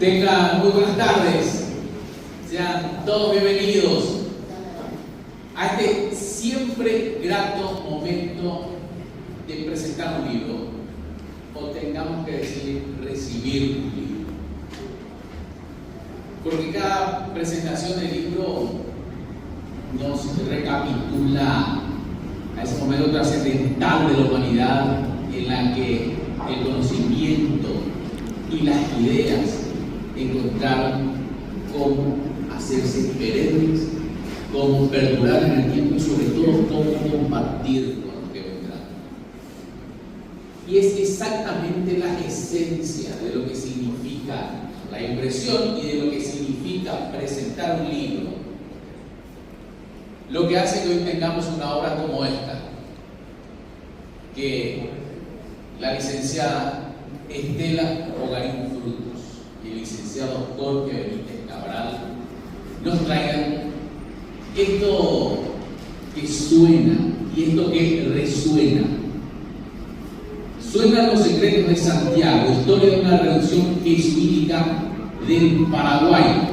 Tengan muy buenas tardes, sean todos bienvenidos a este siempre grato momento de presentar un libro, o tengamos que decir recibir un libro, porque cada presentación del libro nos recapitula a ese momento trascendental de la humanidad en la que el conocimiento y las ideas encontraron cómo hacerse perennes, cómo perdurar en el tiempo y sobre todo cómo compartir con los que vendrán. Y es exactamente la esencia de lo que significa la impresión y de lo que significa presentar un libro lo que hace que hoy tengamos una obra como esta, que la licenciada Estela Ogarín Frutos y el licenciado Jorge Benítez Cabral nos traigan esto que suena y esto que resuena. Suenan los secretos de Santiago, historia de una reducción jesuítica del Paraguay.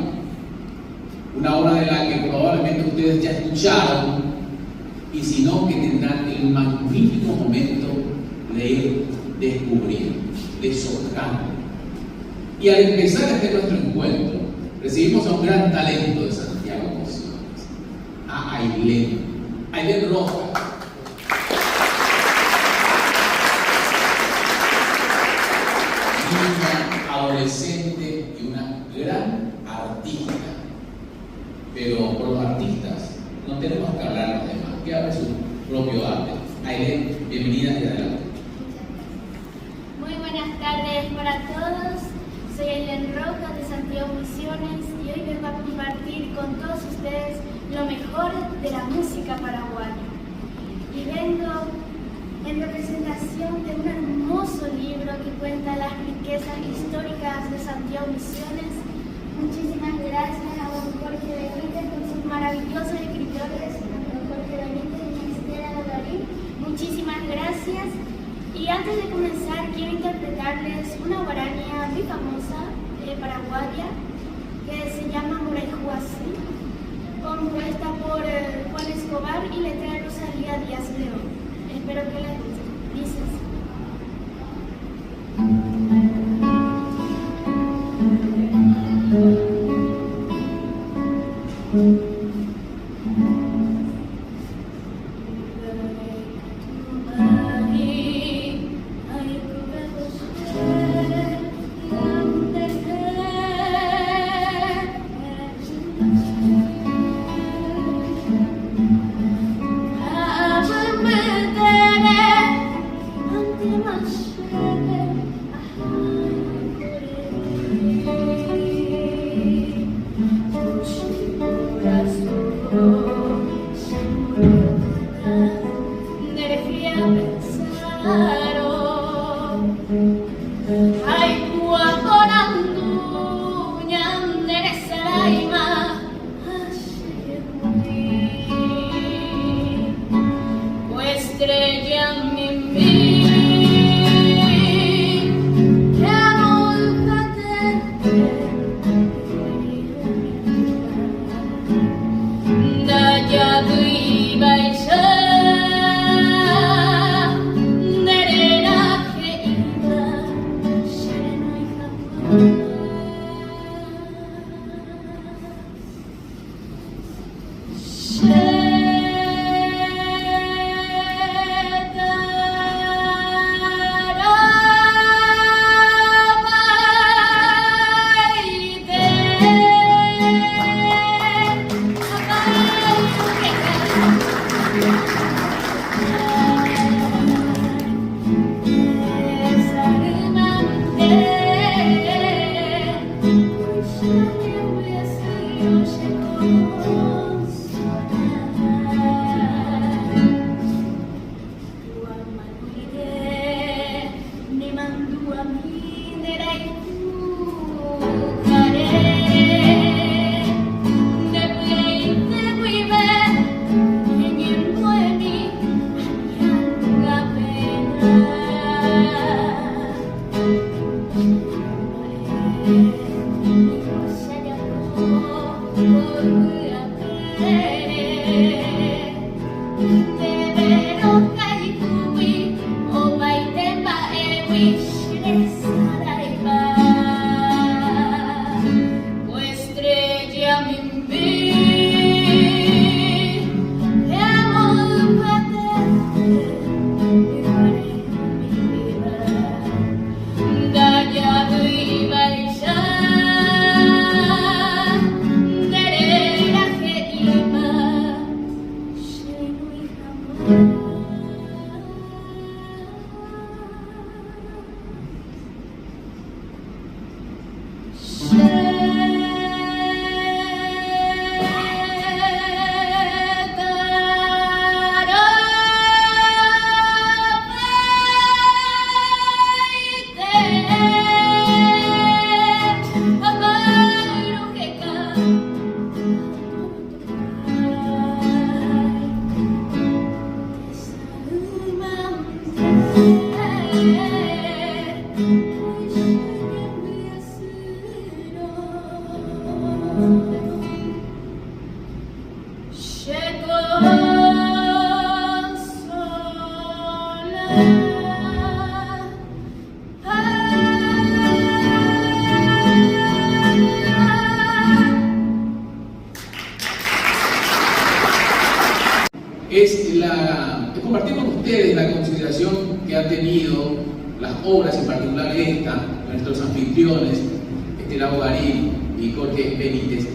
Una obra de la que probablemente ustedes ya escucharon, y si no, que tendrán el magnífico momento de ir descubriendo, deshojando. Y al empezar nuestro encuentro, recibimos a un gran talento de Santiago Emociones, a Ailén Rojas. Niña, adolescente y una gran artista. Pero por los artistas no tenemos que hablar los demás, que hable su propio arte. Ailén, bienvenida y adelante. Muy buenas tardes para todos. Soy Ailén Rojas de Santiago Misiones y hoy vengo a compartir con todos ustedes lo mejor de la música paraguaya. Y vengo en representación de un hermoso libro que cuenta las riquezas históricas de Santiago Misiones. Muchísimas gracias a don Jorge Benítez con sus maravillosos escritores, don Jorge Benítez y Estela Ogarín. Muchísimas gracias. Y antes de comenzar, quiero interpretarles una guarania muy famosa paraguaya que se llama Moraihuasi, compuesta por Juan Escobar y letra de Rosalía Díaz León. Espero que les guste. Dice así. han tenido las obras, en particular esta, nuestros anfitriones, Estela Bogarín y Jorge Benítez.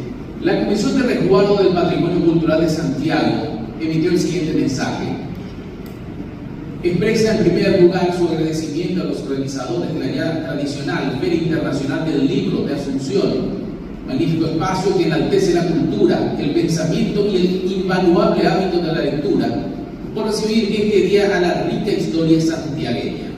La Comisión de Resguardo del Patrimonio Cultural de Santiago emitió el siguiente mensaje. Expresa en primer lugar su agradecimiento a los organizadores de la ya tradicional Feria Internacional del Libro de Asunción, magnífico espacio que enaltece la cultura, el pensamiento y el invaluable hábito de la lectura, por recibir este día a la rica historia santiagueña.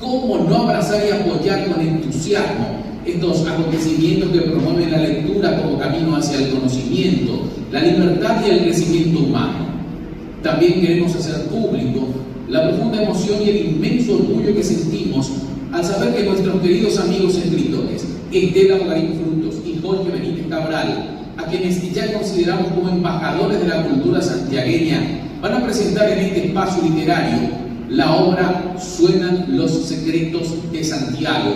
¿Cómo no abrazar y apoyar con entusiasmo estos acontecimientos que promueven la lectura como camino hacia el conocimiento, la libertad y el crecimiento humano? También queremos hacer público la profunda emoción y el inmenso orgullo que sentimos al saber que nuestros queridos amigos escritores, Estela Bogarín Frutos y Jorge Benítez Cabral, a quienes ya consideramos como embajadores de la cultura santiagueña, van a presentar en este espacio literario la obra Suenan los secretos de Santiago.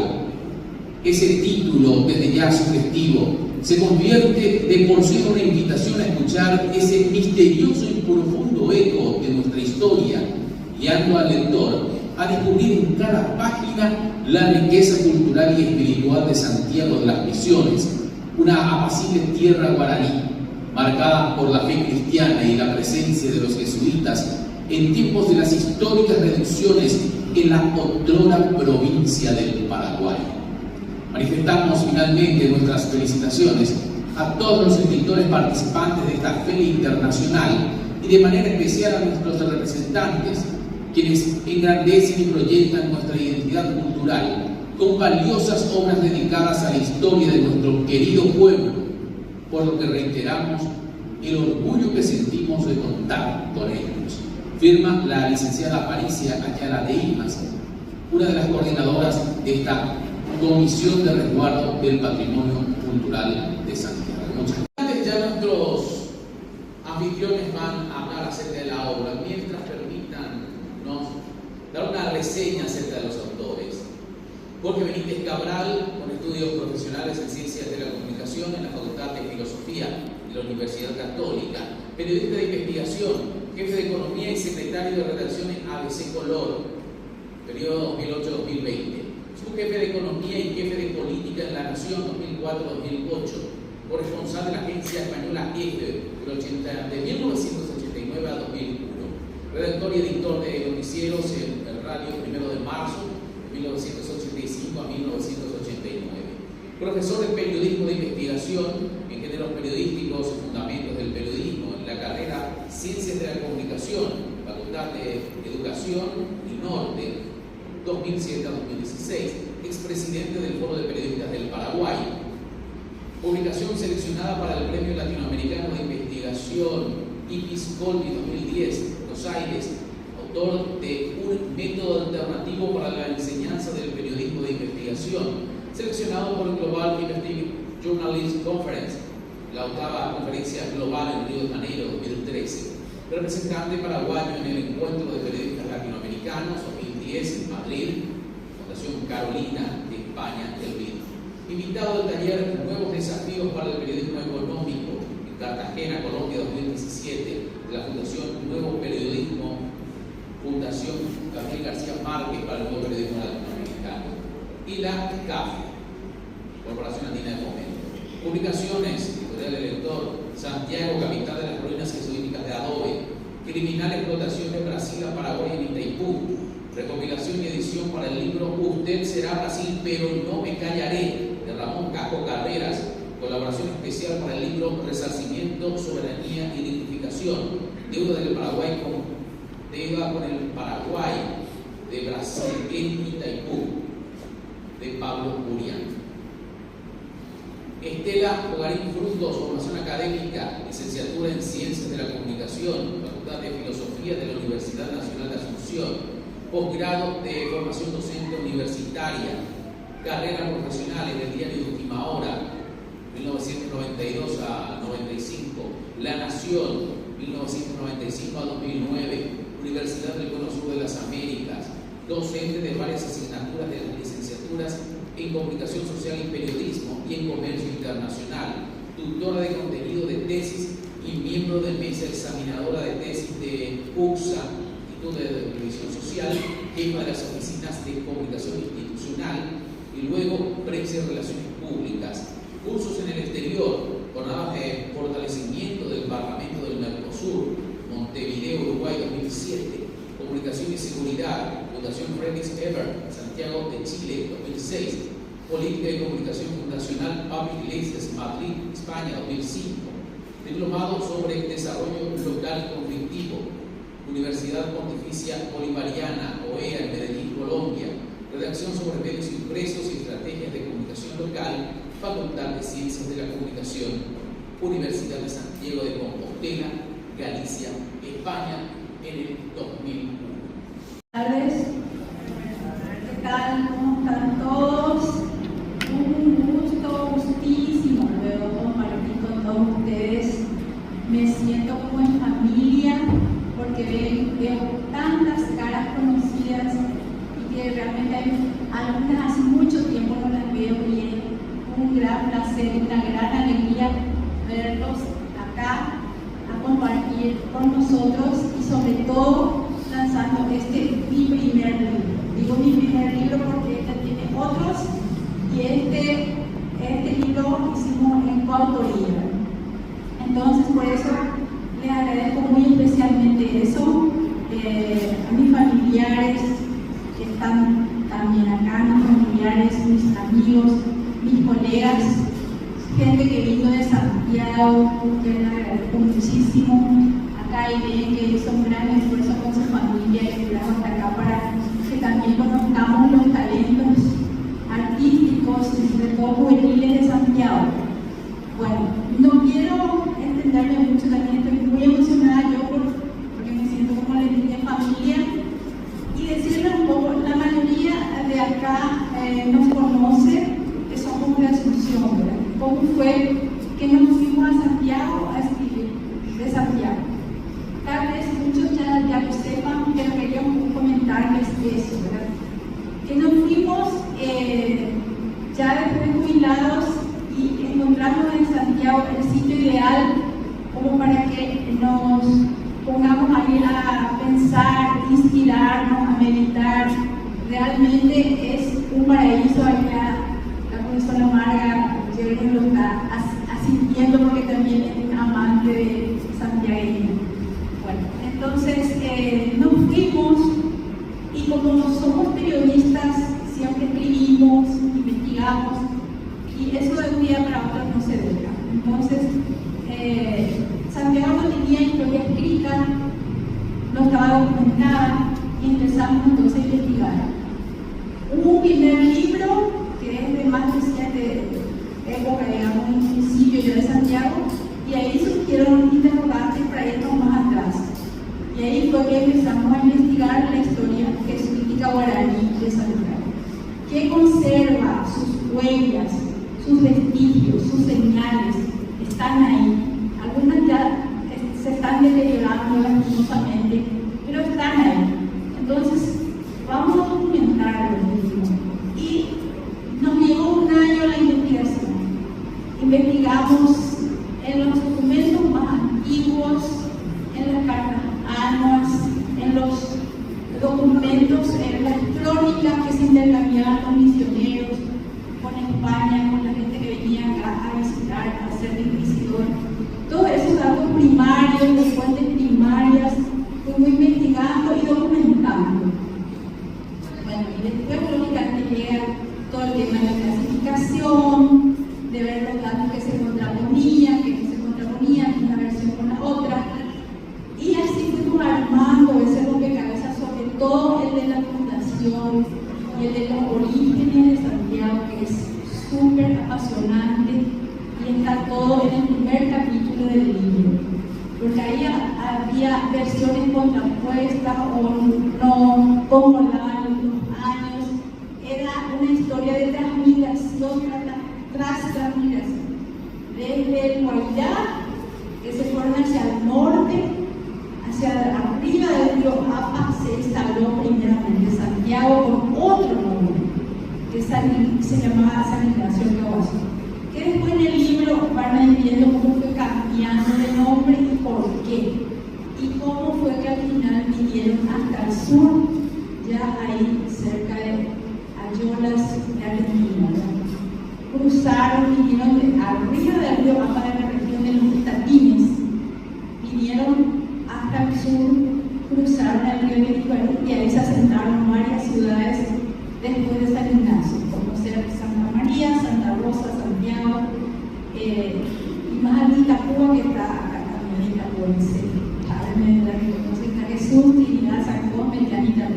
Ese título, desde ya sugestivo, se convierte de por sí en una invitación a escuchar ese misterioso y profundo eco de nuestra historia, guiando al lector a descubrir en cada página la riqueza cultural y espiritual de Santiago de las Misiones, una apacible tierra guaraní, marcada por la fe cristiana y la presencia de los jesuitas en tiempos de las históricas reducciones en la otrora provincia del Paraguay. Manifestamos finalmente nuestras felicitaciones a todos los escritores participantes de esta feria internacional y de manera especial a nuestros representantes, quienes engrandecen y proyectan nuestra identidad cultural con valiosas obras dedicadas a la historia de nuestro querido pueblo, por lo que reiteramos el orgullo que sentimos de contar con ellos. Firma la licenciada Patricia Ayala de Imas, una de las coordinadoras de esta Comisión de Resguardo del Patrimonio Cultural de Santiago. Muchas gracias. Ya nuestros anfitriones van a hablar acerca de la obra, mientras permítanos dar una reseña acerca de los autores. Jorge Benítez Cabral, con estudios profesionales en Ciencias de la Comunicación en la Facultad de Filosofía de la Universidad Católica, periodista de investigación, jefe de Economía y secretario de redacción en ABC Color, periodo 2008-2020. Subjefe de Economía y jefe de Política en La Nación 2004-2008, corresponsal de la agencia española EFE de 1989 a 2001, redactor y editor de noticieros en el radio 1 de marzo de 1985 a 1989, profesor de periodismo de investigación en géneros periodísticos y fundamentos del periodismo en la carrera Ciencias de la Comunicación, Facultad de Educación y Norte 2007 a 2016, expresidente del Foro de Periodistas del Paraguay. Publicación seleccionada para el Premio Latinoamericano de Investigación IPIS Colby 2010, Buenos Aires, autor de un método alternativo para la enseñanza del periodismo de investigación, seleccionado por el Global Investigative Journalism Conference, la 8ª conferencia global en Río de Janeiro 2013, representante paraguayo en el Encuentro de Periodistas Latinoamericanos 2010 en Madrid, Fundación Carolina de España y el BID. Invitado al taller Nuevos Desafíos para el Periodismo Económico en Cartagena, Colombia 2017, de la Fundación Nuevo Periodismo, Fundación Gabriel García Márquez para el Nuevo Periodismo Latinoamericano, y la CAF, Corporación Andina de Fomento. Publicaciones, editorial del lector, Santiago, capital de las ruinas jesuíticas de Adobe, Criminal Explotación de Brasil a Paraguay en Itaipú, recopilación y edición para el libro Usted será Brasil, pero no me callaré, de Ramón Cajo Carreras, colaboración especial para el libro Resarcimiento, Soberanía e Identificación, deuda del Paraguay con el Paraguay de Brasil en Itaipú, de Pablo Urián. Estela Bogarín Frutos, formación académica, licenciatura en Ciencias de la Comunicación, Facultad de Filosofía de la Universidad Nacional de Asunción, posgrado de formación docente universitaria, carrera profesional en el diario de Última Hora, 1992 a 95, La Nación, 1995 a 2009, Universidad del Cono Sur de las Américas, docente de varias asignaturas de las licenciaturas en Comunicación Social y Periodismo y en Comercio Internacional, tutora de contenido de tesis y miembro de mesa examinadora de tesis de UCSA, de Previsión Social, jefa de las oficinas de comunicación institucional y luego prensa y relaciones públicas. Cursos en el exterior, jornadas de fortalecimiento del Parlamento del Mercosur, Montevideo, Uruguay 2007, comunicación y seguridad, Fundación Frederick Ebert, Santiago de Chile 2006, política y comunicación fundacional, Public Relations, Madrid, España 2005, diplomado sobre desarrollo local conflictivo, Universidad Pontificia Bolivariana, OEA, en Medellín, Colombia, redacción sobre medios impresos y estrategias de comunicación local, Facultad de Ciencias de la Comunicación, Universidad de Santiago de Compostela, Galicia, España, en el 2001. Buenas tardes. ¿Qué tal? ¿Cómo están todos? Un gusto, gustísimo luego compartir con todos ustedes. Me siento como en familia porque veo tantas caras conocidas y que realmente hay algunas hace mucho tiempo no las veo y es un gran placer, una gran alegría verlos acá a compartir con nosotros y sobre todo lanzando mi primer libro. Digo mi primer libro porque este tiene otros y este libro hicimos en coautoría. Entonces por eso les agradezco muy especialmente eso a mis familiares que están también acá, mis familiares, mis amigos, mis colegas, gente que vino de Santiago, que les agradezco muchísimo. Acá y ven que hizo un gran esfuerzo con su familia y llegaron hasta acá para que también conozcamos los talentos artísticos y sobre todo juveniles de Santiago. Bueno, no quiero extenderme mucho, también estoy muy emocionada yo porque me siento como les dije familia y decirles un poco, la mayoría de acá nos conoce que somos de Asunción, ¿verdad? ¿Cómo fue que nos fuimos a Santiago a escribir de Santiago? Tal vez muchos ya lo sepan, pero quería comentarles eso, ¿verdad? Que nos fuimos ya después de jubilados y encontramos en Santiago el sitio ideal como para que nos pongamos ahí a pensar, inspirarnos, a meditar. Realmente es un paraíso allá. La profesora Marga Jerry lo está asintiendo porque también es un amante de santiagueño. Bueno, entonces nos fuimos y como somos periodistas, siempre escribimos, investigamos y eso de un día para otro no se deja. Entonces, Santiago no tenía historia escrita, no estaba documentada y empezamos entonces a investigar. Hubo un primer libro que es de más reciente época, digamos, un principio ya de Santiago, y ahí surgieron interrogantes para irnos más atrás. Y ahí fue que empezamos a investigar la historia jesuítica guaraní de Santiago. ¿Qué conserva? Sus huellas, sus vestigios, sus señales, están ahí. Algunas ya se están deteriorando lastimosamente, pero están ahí. Entonces, vamos a documentarlo. Y nos llevó un año la investigación. Investigamos en los documentos más antiguos, en las cartas anuas, en los documentos, en las crónicas que se intercambiaban los misioneros con España, con la gente que venía acá a visitar, a ser inquisidor. Todos esos datos primarios, de fuentes primarias, fuimos investigando y documentando. Bueno, y después lógicamente llega todo el tema de la clasificación, de ver los datos que se contraponían, que no se contraponían, una versión con la otra. Y así fuimos armando ese rompecabezas, sobre todo el de la fundación y el de los orígenes de Santiago, que es súper apasionante y está todo en el primer capítulo del libro. Porque ahí había versiones contrapuestas o no concordaban los años. Era una historia de transmigración tras transmigración. Desde el Guairá, que se fueron hacia el norte, hacia arriba del río Apa, se instaló primeramente Santiago con otro nombre, que se llamaba San Ignacio de Oaxaca. Que después en el libro van viendo cómo fue cambiando de nombre y por qué. Y cómo fue que al final vinieron vinieron hasta el sur, ya ahí cerca de Ayolas, de Argentina, ¿no? Cruzaron, vinieron arriba del río Apa, de la región de los Tatines, vinieron hasta el sur, cruzaron el río Mediterráneo y ahí se asentaron varias ciudades después de San Ignacio, como ser Santa María, Santa Rosa, Santiago, y más arriba Cuba, que está acá también en la provincia de entonces está Jesús, Trinidad, San Juan, Metanita,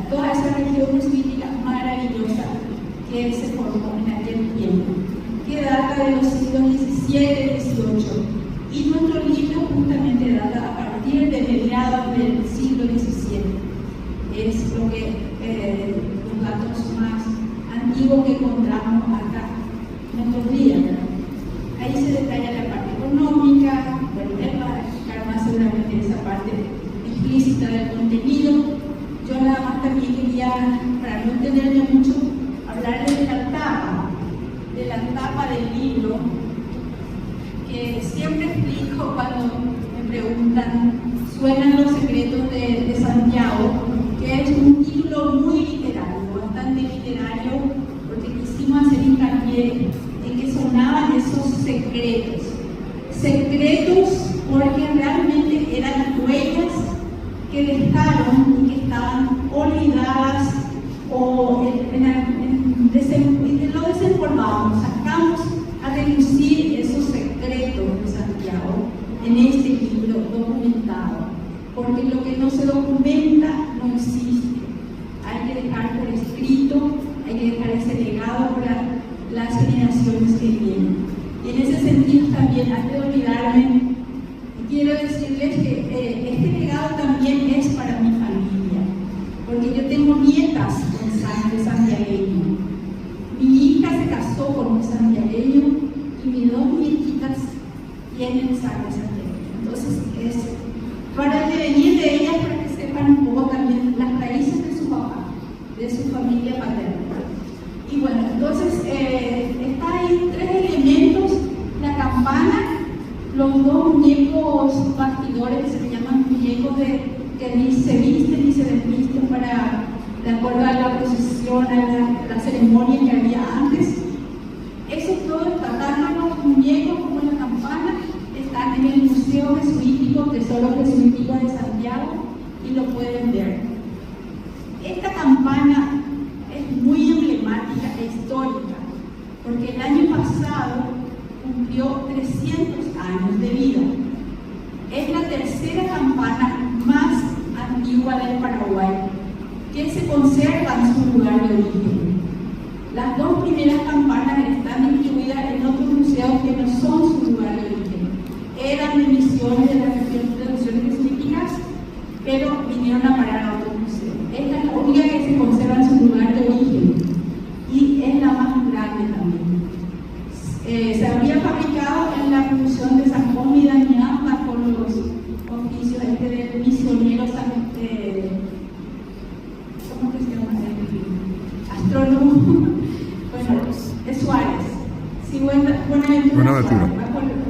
toda esa región jesuítica maravillosa que se formó en aquel tiempo, que data de los siglos XVII, XVIII, y nuestro libro justamente data a partir de mediados del siglo XVII. Es lo que los datos más antiguos que encontramos acá en nuestros días. Ahí se detalla la parte económica, bueno, él va a explicar más seguramente esa parte explícita del contenido. Yo nada más también quería, para no entenderme mucho, hablarles de la tapa del libro, que siempre explico cuando me preguntan, suenan los secretos de Santiago, que es un título muy literario, bastante literario, porque quisimos hacer hincapié en que sonaban esos secretos. Secretos porque realmente eran huellas que dejaron y que estaban olvidadas o lo desempolvamos, sacamos a relucir esos secretos de Santiago en este libro documentado, porque lo que no se documenta no existe. Hay que dejar por escrito, hay que dejar ese legado para las generaciones que vienen. Y en ese sentido también, antes de olvidarme, quiero decirles que este legado también es para mi familia, porque yo tengo nietas con sangre santiagueña. Mi hija se casó con un santiagueño y mis dos nietitas tienen sangre santiagueña. Entonces, es para el devenir de ellas, para que sepan un poco también las raíces de su papá, de su familia paterna. Y bueno, entonces está ahí tres elementos: la campana, los dos muñecos bastidores que se llaman muñecos que ni se visten ni se desvisten para, de acuerdo a la procesión, a la ceremonia que había antes. Eso todo está, tanto los muñecos como la campana, están en el Museo Jesuítico, Tesoro Jesuítico de Santiago, y lo pueden ver. Esta campana es muy emblemática e histórica, porque el año pasado cumplió 300 años de vida. Es la tercera campana más antigua del Paraguay, que se conserva en su lugar de origen. Las dos primeras campanas están incluidas en otros museos que no son su lugar de origen. Eran de misiones de las misiones jesuíticas, pero vinieron a parar a otro museo. Esta es la única que se conserva en su lugar de origen y es la más grande también. Se había fabricado en la Revolución de San Juan y Damián bajo los oficios del misionero ¿cómo que se llama? Astrónomo es Suárez. Sí, Buenaventura Suárez.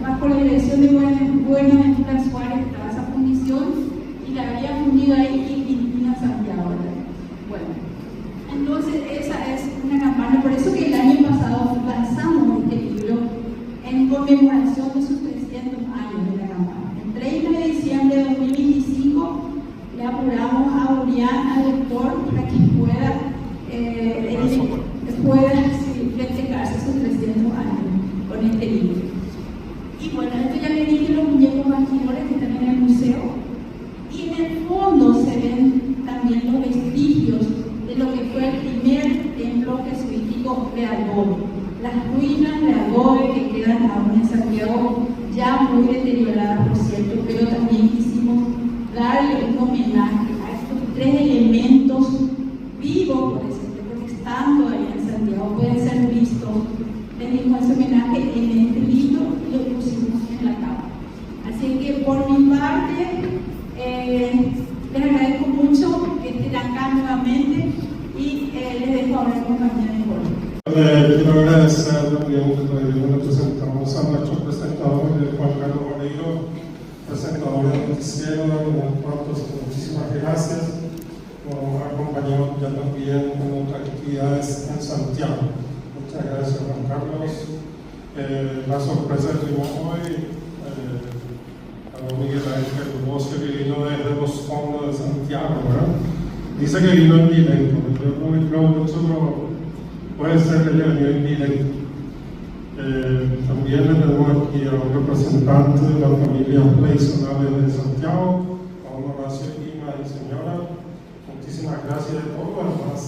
Bajo la dirección de Buenaventura Suárez estaba esa fundición y la había fundido ahí y vino a Santiago. Bueno, entonces esa es una campana. Por eso que el año pasado lanzamos este libro en conmemoración de sus 300 años de la campana. El 30 de diciembre de 2025 le apuramos a Urián, al lector, para que pueda festejarse sus 300 años con este libro. Y bueno, esto ya le dije, los muñecos bastidores que están en el museo, y en el fondo se ven también los vestigios de lo que fue el primer templo jesuítico de adobe, las ruinas de adobe que quedan aún en Santiago, ya muy deterioradas por cierto, pero también quisimos darle un homenaje a estos tres elementos vivos, por ejemplo, porque están todavía en Santiago, pueden ser vistos. Les dimos ese homenaje en este libro y lo pusimos en la capa. Así que por mi parte, les agradezco mucho que estén acá nuevamente y les dejo ahora compañía de Jorge. Quiero agradecer también, le presentamos a nuestro presentador, Juan Carlos Vareiro, presentador de noticiero, muchísimas gracias por acompañarnos ya también en otras actividades en Santiago. Muchas gracias, Juan Carlos. La sorpresa que tuvimos hoy, a don Miguel Ángel Bosque, que vino desde los fondos de Santiago, ¿verdad? Dice que vino en directo, yo no me creo mucho, pero puede ser que haya venido en directo. También tenemos aquí a un representante de las familias tradicionales de Santiago, a don Horacio Guima y señora. Muchísimas gracias de todo. Además,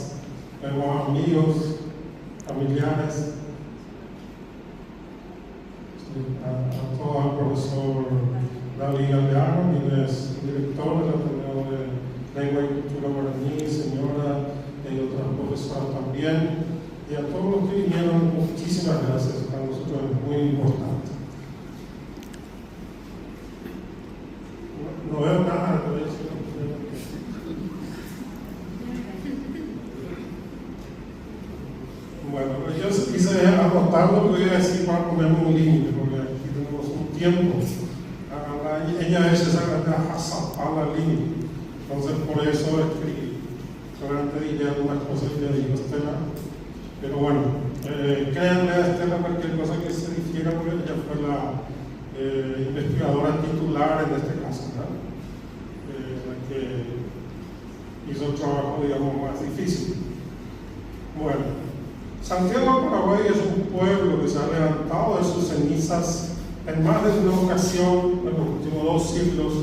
tenemos amigos, familiares, a todo el profesor David Galeano, quien es director del Ateneo de Lengua y Cultura Guaraní, señora, y otras profesoras también. Y a todos los que vinieron, muchísimas gracias, para nosotros es muy importante. No veo nada de eso. Bueno, yo quise anotar lo que voy a decir para ponerme un límite, porque aquí tenemos un tiempo. Ella es esa que a la límite. Entonces, por eso escribí. Solamente diré algunas cosas que dijo Estela. Pero bueno, créanle a Estela cualquier cosa que se difiera, porque ella fue la investigadora titular en este caso, ¿verdad? La que hizo el trabajo, digamos, más difícil. Bueno, Santiago de Paraguay es un pueblo que se ha levantado de sus cenizas en más de una ocasión en los últimos 2 siglos,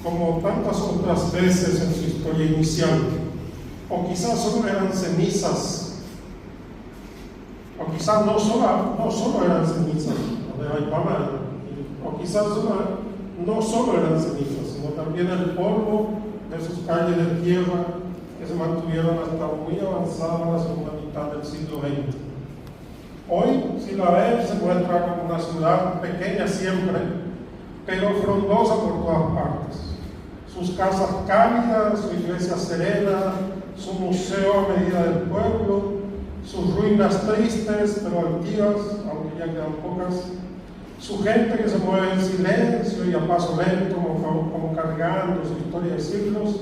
como tantas otras veces en su historia inicial. O quizás solo eran cenizas, o quizás no solo eran cenizas, o quizás no solo eran cenizas, sino también el polvo de sus calles de tierra que se mantuvieron hasta muy avanzada la segunda mitad del siglo XX. Hoy, si la ven, se muestra como una ciudad pequeña siempre, pero frondosa por todas partes. Sus casas cálidas, su iglesia serena, su museo a medida del pueblo, sus ruinas tristes pero altivas, aunque ya quedan pocas, su gente que se mueve en silencio y a paso lento, como cargando su historia de siglos,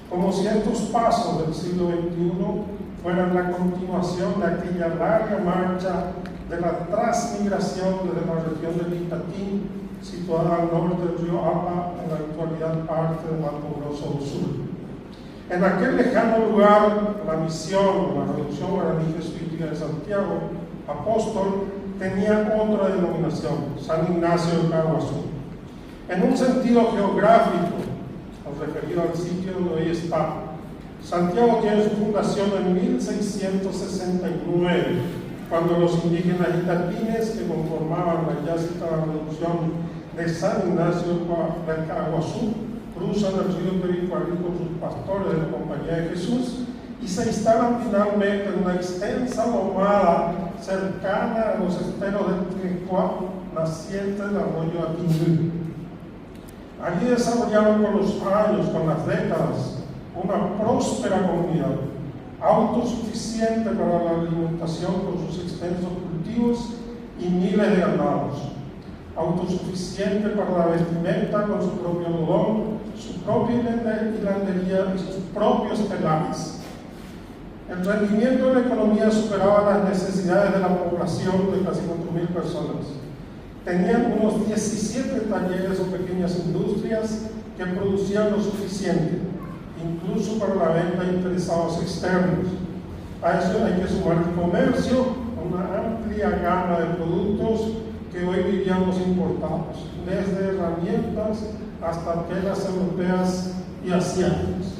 como si estos pasos del siglo XXI fueran la continuación de aquella larga marcha de la transmigración desde la región del Itatín, situada al norte del río Apa, en la actualidal parte de Mato Grosso do Sul. En aquel lejano lugar, la misión, la Reducción Guaraní Jesuítica de Santiago, apóstol, tenía otra denominación, San Ignacio de Caguazú. En un sentido geográfico, referido al sitio donde hoy está, Santiago tiene su fundación en 1669, cuando los indígenas itatines que conformaban la ya citada reducción de San Ignacio de Caguazú cruzan el río Pericuarí con sus pastores de la Compañía de Jesús y se instalan finalmente en una extensa lomada cercana a los esteros del Tricuá, naciente del arroyo Atinú. Allí desarrollaron con los años, con las décadas, una próspera comunidad, autosuficiente para la alimentación con sus extensos cultivos y miles de ganados, autosuficiente para la vestimenta con su propio algodón, su propia hilandería y sus propios telares. El rendimiento de la economía superaba las necesidades de la población de casi 4.000 personas. Tenían unos 17 talleres o pequeñas industrias que producían lo suficiente, incluso para la venta a interesados externos. A eso hay que sumar el comercio, una amplia gama de productos que hoy diríamos importados, desde herramientas hasta telas europeas y asiáticas.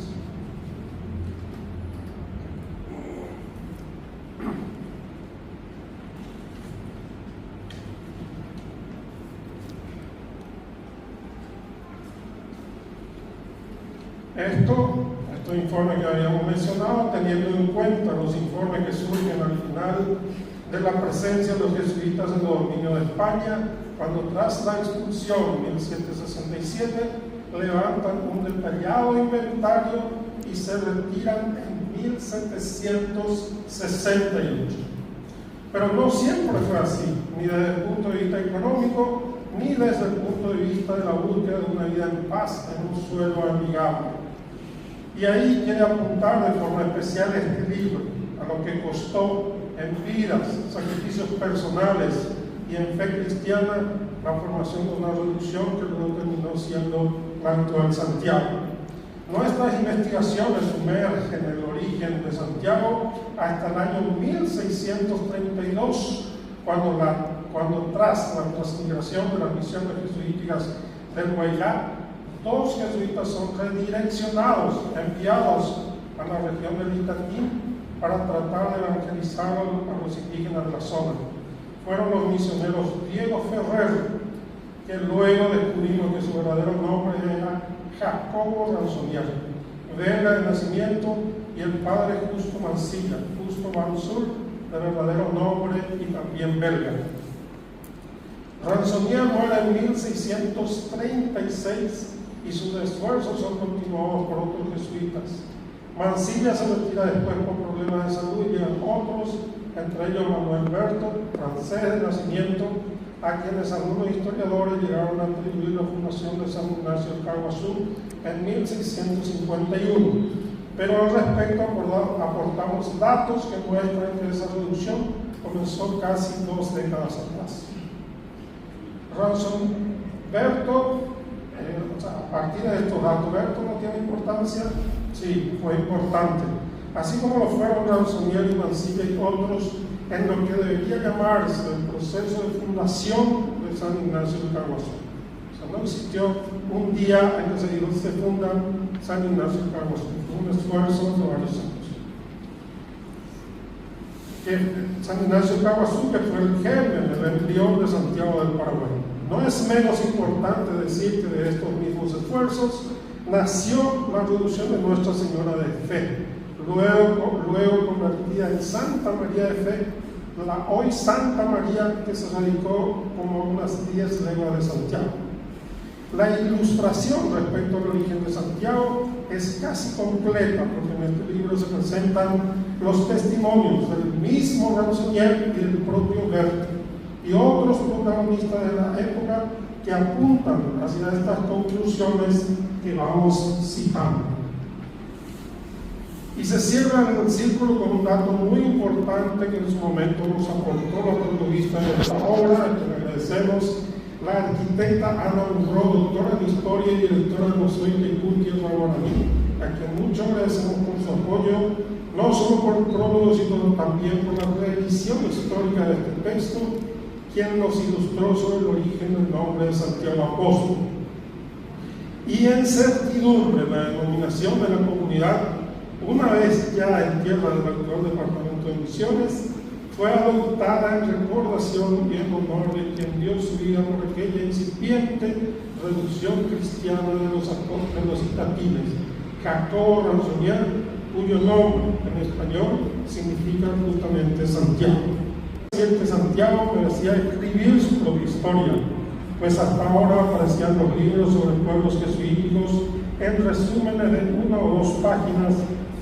Estos informes que habíamos mencionado, teniendo en cuenta los informes que surgen al final de la presencia de los jesuitas en los dominios de España, cuando tras la expulsión en 1767 levantan un detallado inventario y se retiran en 1768. Pero no siempre fue así, ni desde el punto de vista económico, ni desde el punto de vista de la búsqueda de una vida en paz en un suelo amigable. Y ahí quiere apuntar de forma especial este libro, a lo que costó en vidas, sacrificios personales y en fe cristiana la formación de una reducción que luego terminó siendo la actual Santiago. Nuestras investigaciones sumergen el origen de Santiago hasta el año 1632, cuando tras la transmigración de las misiones jesuíticas del Guayá, 2 jesuitas son redireccionados, enviados a la región del Itaquín para tratar de evangelizar a los indígenas de la zona. Fueron los misioneros Diego Ferrer, que luego descubrimos que su verdadero nombre era Jacobo Ransonier, belga de nacimiento, y el padre Justo Mancilla, Justo Mansur, de verdadero nombre y también belga. Ransonier muere en 1636 y sus esfuerzos son continuados por otros jesuitas. Mansilla se retira después por problemas de salud y llegan otros, entre ellos Manuel Berto, francés de nacimiento, a quienes algunos historiadores llegaron a atribuir la fundación de San Ignacio de Caguazú en 1651. Pero al respecto aportamos datos que muestran que esa reducción comenzó casi 2 décadas atrás. Berto, a partir de estos datos, ¿Berto no tiene importancia? Sí, fue importante. Así como lo fueron Ransonier y Mansilla y otros, en lo que debería llamarse el proceso de fundación de San Ignacio de Caguazú. O sea, no existió un día en que se funda San Ignacio de Caguazú. Fue un esfuerzo de varios años. San Ignacio de Caguazú, que fue el germen, el embrión de Santiago del Paraguay. No es menos importante decir que de estos mismos esfuerzos nació la reducción de Nuestra Señora de Fe, luego convertida en Santa María de Fe, la hoy Santa María que se radicó como unas 10 leguas de Santiago. La ilustración respecto al origen de Santiago es casi completa, porque en este libro se presentan los testimonios del mismo Ransonier y del propio Berto, y otros protagonistas de la época que apuntan hacia estas conclusiones que vamos citando. Y se cierra el círculo con un dato muy importante que en su momento nos aportó la protagonista de esta obra, a quien agradecemos, la arquitecta Ana Unro, doctora en Historia y directora del Museo Itaipú Tierra Guaraní, a quien mucho agradecemos por su apoyo, no solo por el prólogo, sino también por la revisión histórica de este texto, quien nos ilustró sobre el origen del nombre de Santiago Apóstol. Y en certidumbre, la denominación de la comunidad, una vez ya en tierra del actual Departamento de Misiones, fue adoptada en recordación y en honor de quien dio su vida por aquella incipiente reducción cristiana de los Itatines, Jacobo Ransonier, cuyo nombre en español significa justamente Santiago. Que Santiago merecía escribir su propia historia, pues hasta ahora aparecían los libros sobre pueblos jesuíticos en resúmenes de 1 o 2 páginas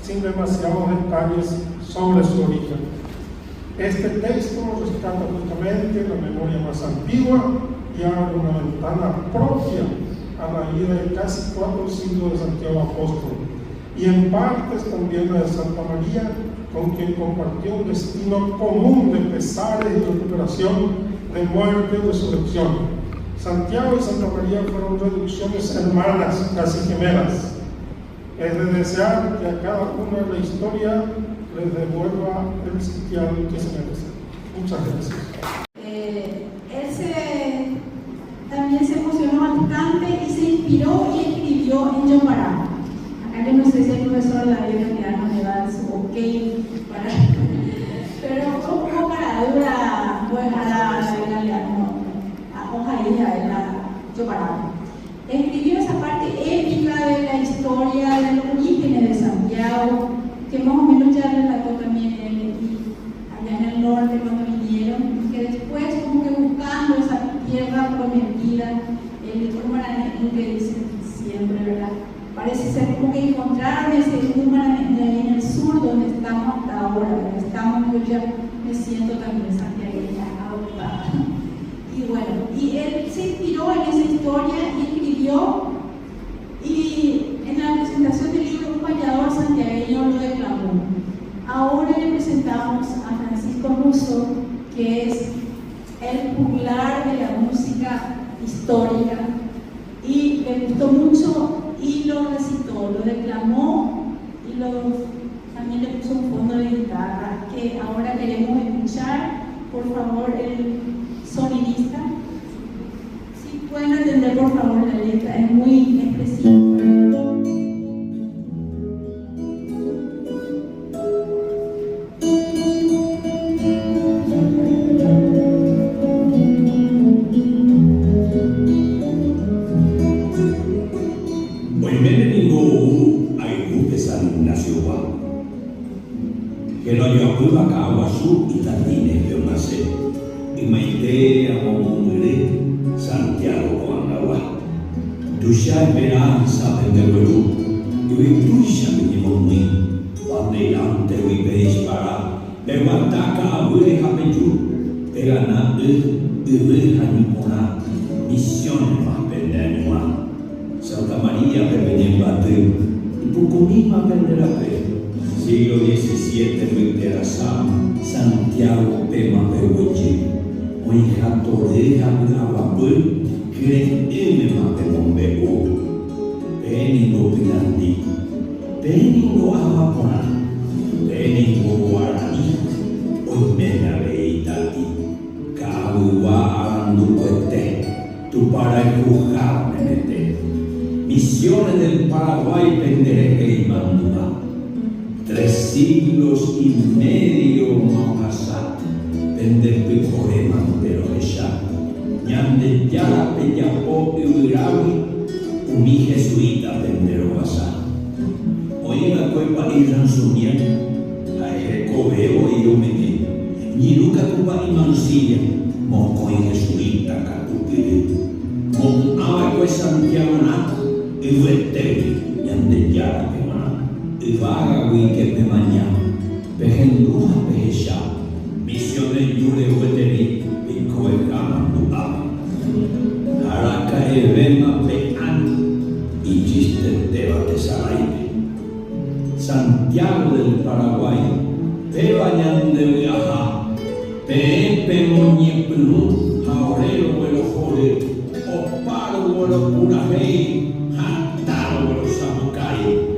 sin demasiados detalles sobre su origen. Este texto rescata justamente la memoria más antigua y abre una ventana propia a la vida de casi 4 siglos de Santiago Apóstol, y en partes también la de Santa María, con quien compartió un destino común de pesares y recuperación, de muerte y resurrección. Santiago y Santa María fueron reducciones hermanas, casi gemelas. Es de desear que a cada uno de la historia les devuelva el sitial que se merece. Muchas gracias. Él también se emocionó bastante y se inspiró y escribió en Yombará. Acá yo no sé si el profesor David Mirano me da su ok para... Pero como caradura, bueno, a Ojalía, en la Yombará. Escribió esa parte épica de la historia de los orígenes de Santiago, que más o menos ya relató también él allá en el norte cuando vinieron, que después como que buscando esa tierra prometida, el Umaranén que dicen siempre, ¿verdad? Parece ser como que encontraron ese Umaranén en el sur donde estamos hasta ahora, donde estamos, yo ya me siento también santiagueña adoptada. Y bueno, y él se inspiró el juglar de la música histórica y le gustó mucho y lo recitó, lo declamó y también le puso un fondo de guitarra que ahora queremos escuchar. Por favor, el sonidista, si pueden atender por favor la letra, es muy expresiva. Que no yo acudo a Caguazú y Tardines de Onacé, y Maite a Momumere, Santiago Coanagua. Tuya esperanza de Perú, y tuya venimos muy, bandeirante y veis para, levantaka a Huire Japeyú, pegana y veja nipona, misiones más pendenua. Santa María pervenir bate, y Pucunima penderate. Siglo XVII, Luiterasam, Santiago, Pema, Pehuechi, Oija, Toreja, Brabapul, Creen, Emema, Pemombeco, Peningo, Pinandi, Peningo, Amapona, Peningo, Guarani, Oimena, Beitati, Cahuwa, Aranducuete, Tuparacuja, Menete, Misiones del Paraguay, Pendereque y Manduma. 3 siglos y medio mapasat, pendepe corema pero ella, ñande ya peyapo y urawi, umi jesuita pendero basa. Oiga cuepa y ransumien, ae coveo y omene, ni nunca cupa y mansilla, moco y jesuita catupiri, mon awe Santiago nat, y veteri, ñande ya vaga que me mañana, pejenduja pejesha, misión de Yule Weteri, pico el Kamanduá, Haraka Evema Pean, y chiste de Batesaraide. Santiago del Paraguay, Pebañan de Viaja, Pepe Moñeplu, Jaurero de los Jores, Oparo de los Purajei, Jantaro de los Samucay.